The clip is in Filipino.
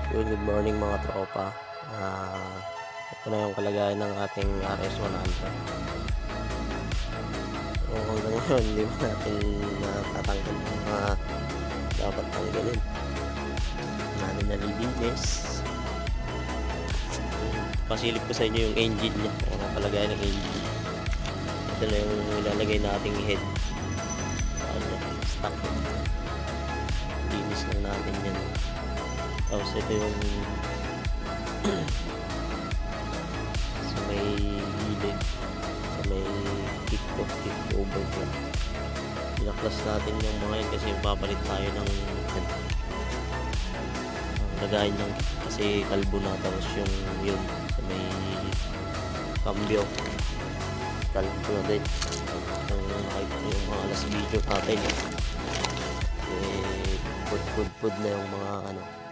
Yun, good morning mga tropa. Ito na yung kalagayan ng ating RS100. So, hanggang ngayon, hindi pa natin natatanggal yung mga dapat tanggalin. Namin nalilinis. Pasilip ko sa inyo yung engine niya, kung ang kalagayan ng engine. Ito na yung ilalagay nating head. Stock head. Linis lang natin yan. Tapos ito yung sa may gilid, sa may kick over ko. Pinaklas natin yung mga yun kasi papalit tayo ng lagayan ng kasi kalbo na. Tapos yung yun sa may cambio kalbo na din. Ang nakita ko yung mga alas video natin, pud na yung mga ano